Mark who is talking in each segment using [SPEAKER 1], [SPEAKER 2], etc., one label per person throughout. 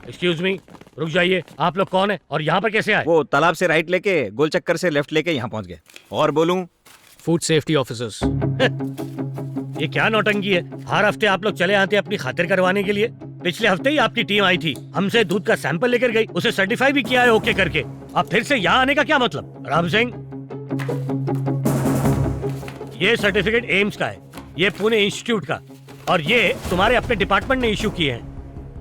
[SPEAKER 1] Excuse me, रुक जाइए। आप लोग कौन है और यहाँ पर कैसे आए?
[SPEAKER 2] वो तालाब से राइट लेके गोल चक्कर से लेफ्ट लेके यहाँ पहुँच गए। और बोलूं?
[SPEAKER 3] Food safety officers.
[SPEAKER 1] ये क्या नौटंकी है? हर हफ्ते आप लोग चले आते हैं अपनी खातिर करवाने के लिए। पिछले हफ्ते ही आपकी टीम आई थी, हमसे दूध का सैंपल लेकर गई, उसे सर्टिफाई भी किया है ओके करके। अब फिर से यहाँ आने का क्या मतलब? राम सिंह, ये सर्टिफिकेट एम्स का है, ये पुणे इंस्टीट्यूट का, और ये तुम्हारे अपने डिपार्टमेंट ने इश्यू किए हैं।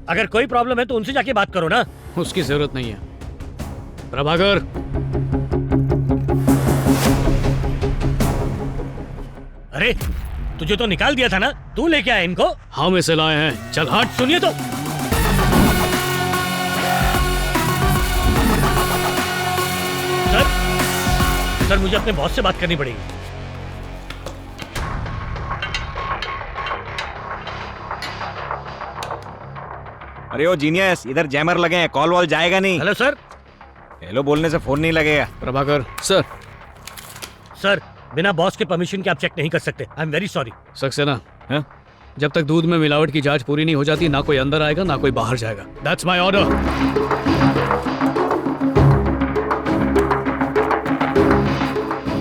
[SPEAKER 1] अगर कोई प्रॉब्लम है तो उनसे जाके बात करो ना।
[SPEAKER 3] उसकी जरूरत नहीं है। प्रभाकर,
[SPEAKER 1] अरे तुझे तो निकाल दिया था ना, तू लेके आया इनको।
[SPEAKER 3] हम इसे लाए हैं। चल हट।
[SPEAKER 1] सुनिए तो, सर मुझे अपने बॉस से बात करनी पड़ेगी।
[SPEAKER 2] अरे ओ जीनियस, इधर जैमर लगे हैं, कॉल वॉल जाएगा नहीं।
[SPEAKER 1] Hello sir.
[SPEAKER 2] हेलो बोलने से फोन नहीं लगेगा।
[SPEAKER 3] प्रभाकर। सर,
[SPEAKER 1] बिना बॉस के परमिशन के आप चेक नहीं कर सकते। I am very sorry.
[SPEAKER 3] Saxena,
[SPEAKER 2] हाँ?
[SPEAKER 3] जब तक दूध में मिलावट की जांच पूरी नहीं हो जाती, ना कोई अंदर आएगा ना कोई बाहर जाएगा। That's my order.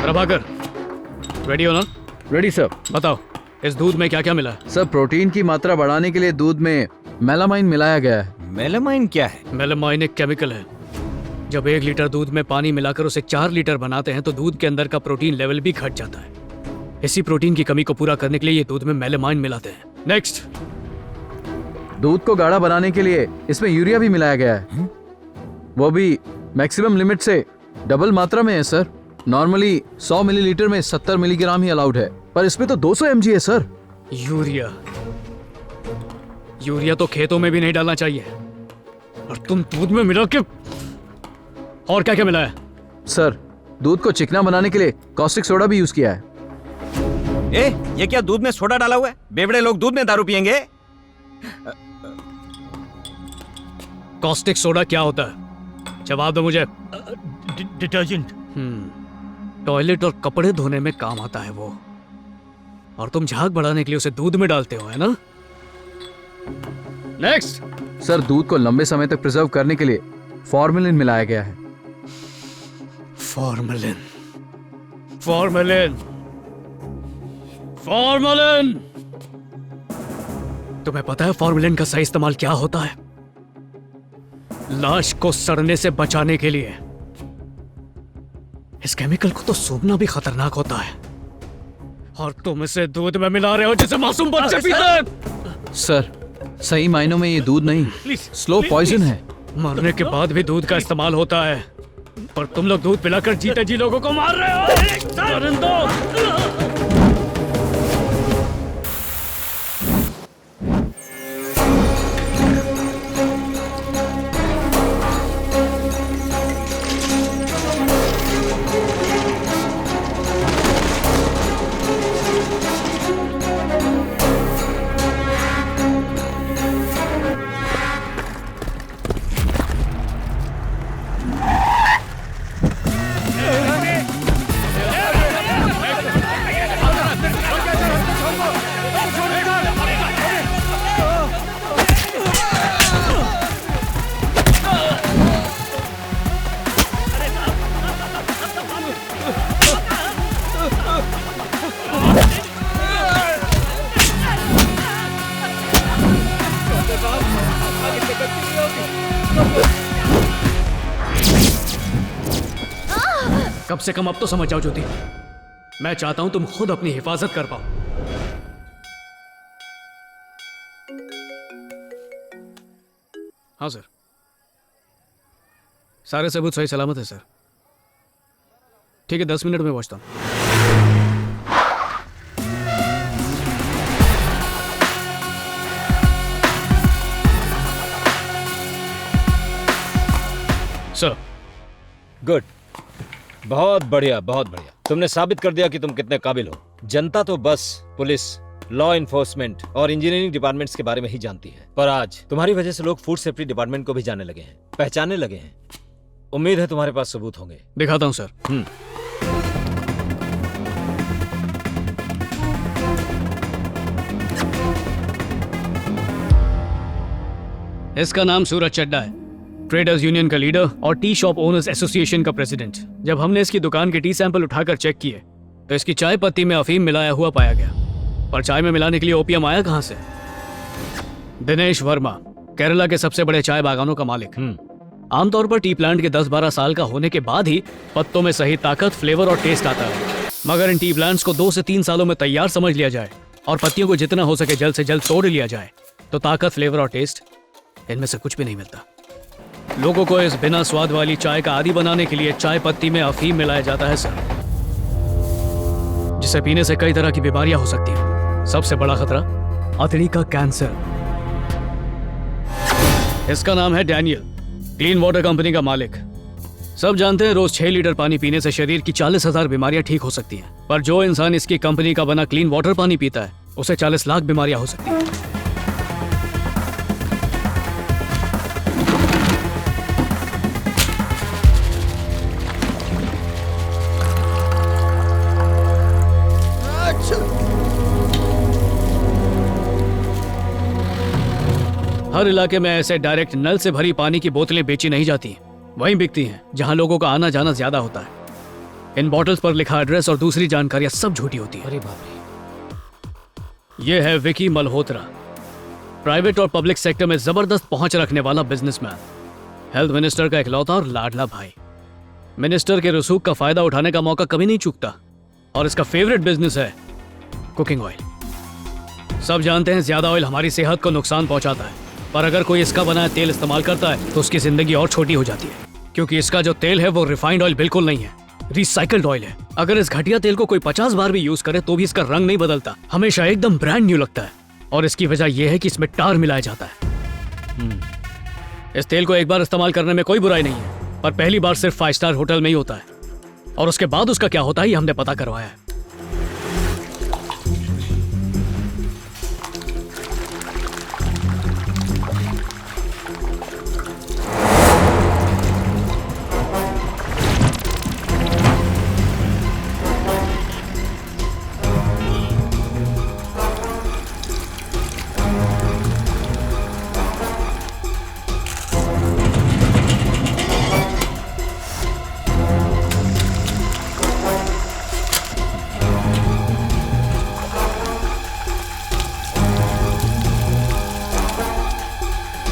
[SPEAKER 3] Prabhakar, ready हो ना?
[SPEAKER 4] Ready sir.
[SPEAKER 3] बताओ, इस दूध में क्या क्या मिला है?
[SPEAKER 4] सर, प्रोटीन की मात्रा बढ़ाने के लिए दूध में मेलामाइन मिलाया गया है।
[SPEAKER 2] मेलामाइन क्या है?
[SPEAKER 3] मेलामाइन एक केमिकल है। जब 1 लीटर दूध में पानी मिलाकर उसे 4 लीटर बनाते हैं तो दूध के अंदर का प्रोटीन लेवल भी घट जाता है। इसी प्रोटीन की कमी को पूरा करने के लिए ये दूध में मेलामाइन मिलाते हैं। नेक्स्ट।
[SPEAKER 4] दूध को गाढ़ा बनाने के लिए इसमें यूरिया भी मिलाया गया है। वो भी मैक्सिमम लिमिट से डबल मात्रा में है सर। नॉर्मली 100 मिलीलीटर में 70 मिलीग्राम ही अलाउड है, पर इसमें तो 200 mg है सर।
[SPEAKER 3] यूरिया तो खेतों में भी नहीं डालना चाहिए, और तुम दूध में मिला के। और क्या क्या मिला है?
[SPEAKER 4] सर, दूध को चिकना बनाने के लिए कॉस्टिक सोडा भी यूज किया है।
[SPEAKER 2] ये क्या दूध में सोडा डाला हुआ है? बेवड़े लोग दूध में दारू पियेंगे?
[SPEAKER 3] कॉस्टिक सोडा क्या होता है? जवाब दो मुझे।
[SPEAKER 1] डिटर्जेंट।
[SPEAKER 3] टॉयलेट और कपड़े धोने में काम आता है वो, और तुम झाग बढ़ाने के लिए उसे दूध में डालते हो, है ना? नेक्स्ट।
[SPEAKER 4] सर, दूध को लंबे समय तक प्रिजर्व करने के लिए फॉर्मेलिन मिलाया गया है।
[SPEAKER 3] Formalin, formalin, formalin. तुम्हें पता है फॉर्मेलिन का सही इस्तेमाल क्या होता है? लाश को सड़ने से बचाने के लिए। इस केमिकल को तो सूंघना भी खतरनाक होता है, और तुम इसे दूध में मिला रहे हो जिसे मासूम बच्चे पीते हैं।
[SPEAKER 4] सर, सही मायनों में ये दूध नहीं, स्लो पॉइजन है।
[SPEAKER 3] मरने के बाद भी दूध का इस्तेमाल होता है, पर तुम लोग दूध पिलाकर जीते जी लोगों को मार रहे हो। परिंदों! कम से कम अब तो समझ जाओ ज्योति, मैं चाहता हूं तुम खुद अपनी हिफाजत कर पाओ। हाँ सर, सारे सबूत सही सलामत है सर। ठीक है, 10 मिनट में पहुंचता हूं। सर।
[SPEAKER 5] गुड, बहुत बढ़िया, बहुत बढ़िया। तुमने साबित कर दिया कि तुम कितने काबिल हो। जनता तो बस पुलिस, लॉ इन्फोर्समेंट और इंजीनियरिंग डिपार्टमेंट्स के बारे में ही जानती है, पर आज तुम्हारी वजह से लोग फूड सेफ्टी डिपार्टमेंट को भी जानने लगे हैं, पहचानने लगे हैं। उम्मीद है तुम्हारे पास सबूत होंगे।
[SPEAKER 3] दिखाता हूं सर। इसका नाम सूरज चड्डा है, ट्रेडर्स यूनियन का लीडर और टी शॉप ओनर्स एसोसिएशन का प्रेसिडेंट। जब हमने इसकी दुकान के टी सैंपल उठाकर चेक किए तो इसकी चाय पत्ती में अफीम मिलाया हुआ पाया गया। पर चाय में मिलाने के लिए ओपियम आया कहां से? दिनेश वर्मा, केरला के सबसे बड़े चाय बागानों का मालिक। आमतौर पर टी प्लांट के 10-12 साल का होने के बाद ही पत्तों में सही ताकत, फ्लेवर और टेस्ट आता है। मगर इन टी प्लांट्स को 2 से 3 सालों में तैयार समझ लिया जाए और पत्तियों को जितना हो सके जल्द से जल्द तोड़ लिया जाए तो ताकत, फ्लेवर और टेस्ट इनमें से कुछ भी नहीं मिलता। लोगों को इस बिना स्वाद वाली चाय का आदी बनाने के लिए चाय पत्ती में अफीम मिलाया जाता है सर, जिसे पीने से कई तरह की बीमारियां हो सकती हैं। सबसे बड़ा खतरा अतड़ी का कैंसर। इसका नाम है डैनियल, क्लीन वाटर कंपनी का मालिक। सब जानते हैं रोज 6 लीटर पानी पीने से शरीर की 40,000 बीमारियां ठीक हो सकती हैं, पर जो इंसान इसकी कंपनी का बना क्लीन वाटर पानी पीता है उसे 40 लाख बीमारियां हो सकती हैं। हर इलाके में ऐसे डायरेक्ट नल से भरी पानी की बोतलें बेची नहीं जाती, वहीं बिकती हैं जहां लोगों का आना जाना ज्यादा होता है। इन बॉटल्स पर लिखा एड्रेस और दूसरी जानकारियां सब झूठी होती है।
[SPEAKER 5] अरे बाप रे।
[SPEAKER 3] यह है विकी मल्होत्रा, प्राइवेट और पब्लिक सेक्टर में जबरदस्त पहुंच रखने वाला बिजनेसमैन, हेल्थ मिनिस्टर का इकलौता और लाडला भाई। मिनिस्टर के रसूख का फायदा उठाने का मौका कभी नहीं चूकता और इसका फेवरेट बिजनेस है कुकिंग ऑयल। सब जानते हैं ज्यादा ऑयल हमारी सेहत को नुकसान पहुंचाता है, पर अगर कोई इसका बनाया तेल इस्तेमाल करता है तो उसकी जिंदगी और छोटी हो जाती है, क्योंकि इसका जो तेल है वो रिफाइंड ऑयल बिल्कुल नहीं है, रिसाइकल्ड ऑयल है। अगर इस घटिया तेल को कोई 50 बार भी यूज करे तो भी इसका रंग नहीं बदलता, हमेशा एकदम ब्रांड न्यू लगता है। और इसकी वजह यह है कि इसमें टार मिलाया जाता है। इस तेल को एक बार इस्तेमाल करने में कोई बुराई नहीं है, पर पहली बार सिर्फ 5 स्टार होटल में ही होता है, और उसके बाद उसका क्या होता है ये हमने पता करवाया है।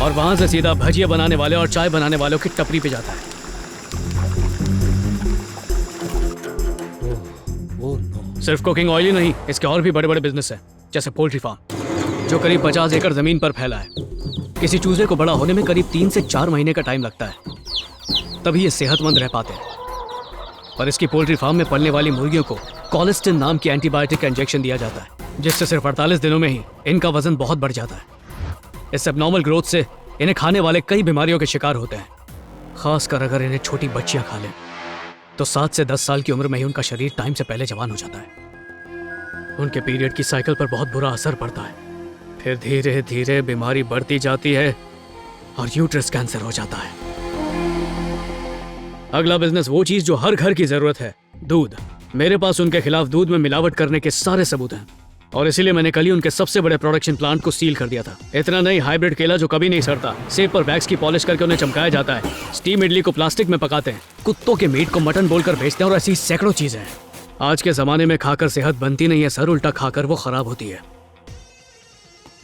[SPEAKER 3] और वहां से सीधा भजिया बनाने वाले और चाय बनाने वालों की टपरी पे जाता है। सिर्फ कुकिंग ऑयल ही नहीं, इसके और भी बड़े बड़े बिजनेस हैं, जैसे पोल्ट्री फार्म जो करीब 50 एकड़ जमीन पर फैला है। किसी चूजे को बड़ा होने में करीब 3 से 4 महीने का टाइम लगता है, तभी ये सेहतमंद रह पाते हैं। पर इसकी पोल्ट्री फार्म में पलने वाली मुर्गियों को कोलेस्टिन नाम की एंटीबायोटिक का इंजेक्शन दिया जाता है, जिससे सिर्फ 48 दिनों में ही इनका वजन बहुत बढ़ जाता है। इस एबनॉर्मल ग्रोथ से इन्हें खाने वाले कई बीमारियों के शिकार होते हैं, खासकर अगर इन्हें छोटी बच्चियां खा लें तो 7 से 10 साल की उम्र में ही उनका शरीर टाइम से पहले जवान हो जाता है। उनके पीरियड की साइकिल पर बहुत बुरा असर पड़ता है, फिर धीरे धीरे बीमारी बढ़ती जाती है और यूट्रस कैंसर हो जाता है। अगला बिजनेस वो चीज जो हर घर की जरूरत है, दूध। मेरे पास उनके खिलाफ दूध में मिलावट करने के सारे सबूत हैं, और इसीलिए मैंने कल ही उनके सबसे बड़े प्रोडक्शन प्लांट को सील कर दिया था। इतना नहीं, हाइब्रिड केला जो कभी नहीं सड़ता, सेब पर वैक्स की पॉलिश करके उन्हें चमकाया जाता है, स्टीम इडली को प्लास्टिक में पकाते हैं, कुत्तों के मीट को मटन बोलकर बेचते हैं, और ऐसी सैकड़ों चीजें हैं। आज के जमाने में खाकर सेहत बनती नहीं है सर, उल्टा खाकर वो खराब होती है।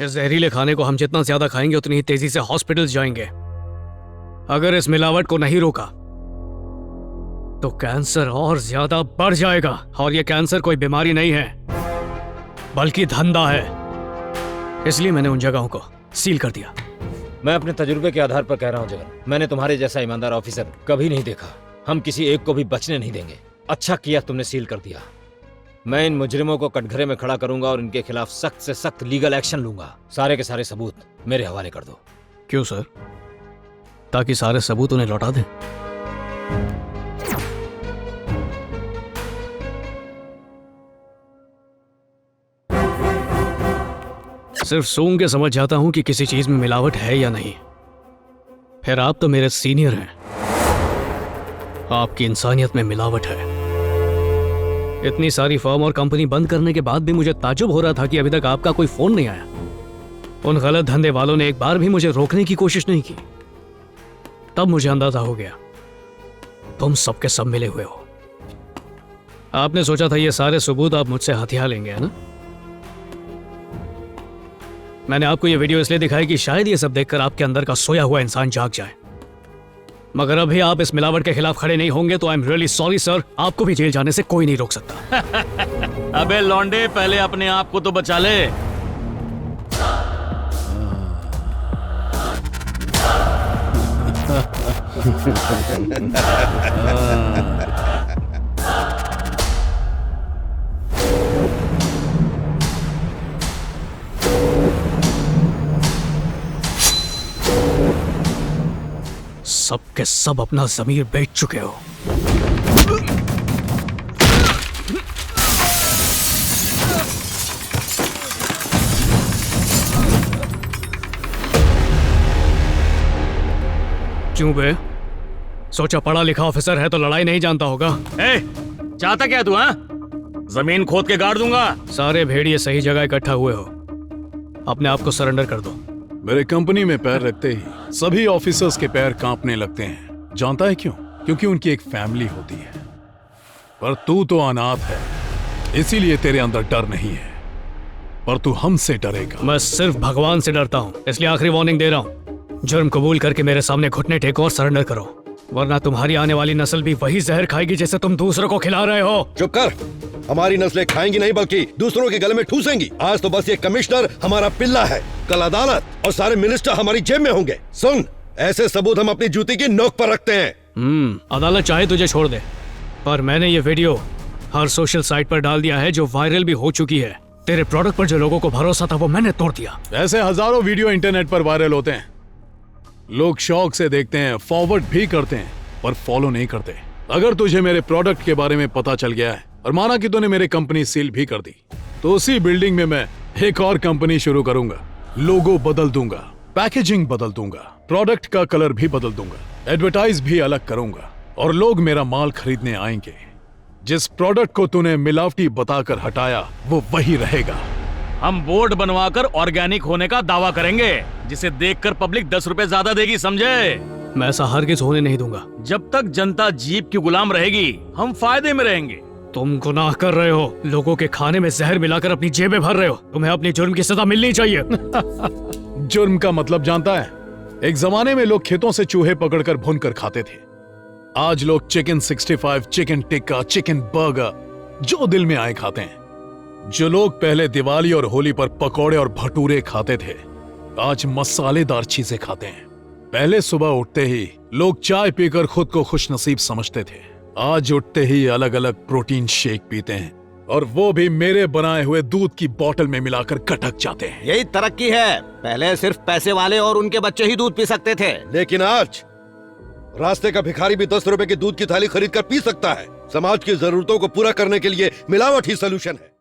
[SPEAKER 3] इस जहरीले खाने को हम जितना ज्यादा खाएंगे उतनी ही तेजी से हॉस्पिटल जाएंगे। अगर इस मिलावट को नहीं रोका तो कैंसर और ज्यादा बढ़ जाएगा, और ये कैंसर कोई बीमारी नहीं है बल्कि धंधा है। इसलिए मैंने उन जगहों को सील कर दिया।
[SPEAKER 5] मैं अपने तजुर्बे के आधार पर कह रहा हूँ जगन, मैंने तुम्हारे जैसा ईमानदार ऑफिसर कभी नहीं देखा। हम किसी एक को भी बचने नहीं देंगे। अच्छा किया तुमने सील कर दिया। मैं इन मुजरिमों को कटघरे में खड़ा करूंगा और इनके खिलाफ सख्त से सख्त लीगल एक्शन लूंगा। सारे के सारे सबूत मेरे हवाले कर दो।
[SPEAKER 3] क्यों सर? ताकि सारे सबूत उन्हें लौटा दें। सिर्फ सूंघ के समझ जाता हूं कि किसी चीज में मिलावट है या नहीं। फिर आप तो मेरे सीनियर हैं, आपकी इंसानियत में मिलावट है। इतनी सारी फर्म और कंपनी बंद करने के बाद भी मुझे ताज्जुब हो रहा था कि अभी तक आपका कोई फोन नहीं आया। उन गलत धंधे वालों ने एक बार भी मुझे रोकने की कोशिश नहीं की। तब मुझे अंदाजा हो गया तुम सबके सब मिले हुए हो। आपने सोचा था ये सारे सबूत आप मुझसे हथियार लेंगे, है ना? मैंने आपको ये वीडियो इसलिए दिखाई कि शायद ये सब देखकर आपके अंदर का सोया हुआ इंसान जाग जाए। मगर अभी आप इस मिलावट के खिलाफ खड़े नहीं होंगे तो I am really sorry sir, आपको भी जेल जाने से कोई नहीं रोक सकता।
[SPEAKER 6] अबे लौंडे, पहले अपने आप को तो बचा ले।
[SPEAKER 3] सब के सब अपना जमीर बेच चुके हो। क्यों बे? सोचा पढ़ा लिखा ऑफिसर है तो लड़ाई नहीं जानता होगा।
[SPEAKER 6] ए, चाहता क्या तू? हाँ, जमीन खोद के गाड़ दूंगा।
[SPEAKER 3] सारे भेड़िए सही जगह इकट्ठा हुए हो, अपने आप को सरेंडर कर दो।
[SPEAKER 7] मेरे कंपनी में पैर रखते ही सभी ऑफिसर्स के पैर कांपने लगते हैं। जानता है क्यों? क्योंकि उनकी एक फैमिली होती है। पर तू तो अनाथ है, इसीलिए तेरे अंदर डर नहीं है। पर तू हमसे डरेगा।
[SPEAKER 3] मैं सिर्फ भगवान से डरता हूँ, इसलिए आखिरी वार्निंग दे रहा हूँ। जुर्म कबूल करके मेरे सामने घुटने टेको और सरेंडर करो, वरना तुम्हारी आने वाली नस्ल भी वही जहर खाएगी जैसे तुम दूसरों को खिला रहे हो।
[SPEAKER 8] चुप कर। हमारी नस्लें खाएंगी नहीं बल्कि दूसरों के गले में ठूसेंगी। आज तो बस ये कमिश्नर हमारा पिल्ला है, कल अदालत और सारे मिनिस्टर हमारी जेब में होंगे। सुन, ऐसे सबूत हम अपनी जूती की नोक पर रखते हैं।
[SPEAKER 3] अदालत चाहे तुझे छोड़ दे, पर मैंने ये वीडियो हर सोशल साइट पर डाल दिया है जो वायरल भी हो चुकी है। तेरे प्रोडक्ट पर जो लोगों को भरोसा था वो मैंने तोड़ दिया।
[SPEAKER 7] ऐसे हजारों वीडियो इंटरनेट पर वायरल होते हैं, लोग शौक से देखते हैं, फॉरवर्ड भी करते हैं, पर फॉलो नहीं करते। अगर तुझे मेरे प्रोडक्ट के बारे में पता चल गया है और माना कि तूने मेरी कंपनी सील भी कर दी, तो उसी बिल्डिंग में मैं एक और कंपनी शुरू करूंगा। लोगो बदल दूंगा, पैकेजिंग बदल दूंगा, प्रोडक्ट का कलर भी बदल दूंगा, एडवर्टाइज भी अलग करूंगा और लोग मेरा माल खरीदने आएंगे। जिस प्रोडक्ट को तूने मिलावटी बताकर हटाया वो वही रहेगा।
[SPEAKER 6] हम बोर्ड बनवाकर ऑर्गेनिक होने का दावा करेंगे, जिसे देखकर पब्लिक 10 रुपए ज्यादा देगी, समझे?
[SPEAKER 3] मैं ऐसा हरगिज होने नहीं दूंगा।
[SPEAKER 6] जब तक जनता जीप की गुलाम रहेगी, हम फायदे में रहेंगे।
[SPEAKER 3] तुम गुनाह कर रहे हो, लोगों के खाने में जहर मिलाकर अपनी जेबें भर रहे हो। तुम्हें अपनी जुर्म की सजा मिलनी चाहिए।
[SPEAKER 7] जुर्म का मतलब जानता है? एक जमाने में लोग खेतों से चूहे पकड़कर भूनकर खाते थे। आज लोग chicken 65, chicken tikka, chicken burger जो दिल में आए खाते हैं। जो लोग पहले दिवाली और होली पर पकौड़े और भटूरे खाते थे, आज मसालेदार चीजें खाते हैं। पहले सुबह उठते ही लोग चाय पीकर खुद को खुशनसीब समझते थे, आज उठते ही अलग अलग प्रोटीन शेक पीते हैं, और वो भी मेरे बनाए हुए दूध की बोतल में मिलाकर कटक जाते हैं।
[SPEAKER 9] यही तरक्की है। पहले सिर्फ पैसे वाले और उनके बच्चे ही दूध पी सकते थे,
[SPEAKER 8] लेकिन आज रास्ते का भिखारी भी 10 रुपए की दूध की थाली खरीद कर पी सकता है। समाज की जरूरतों को पूरा करने के लिए मिलावट ही सोल्यूशन है।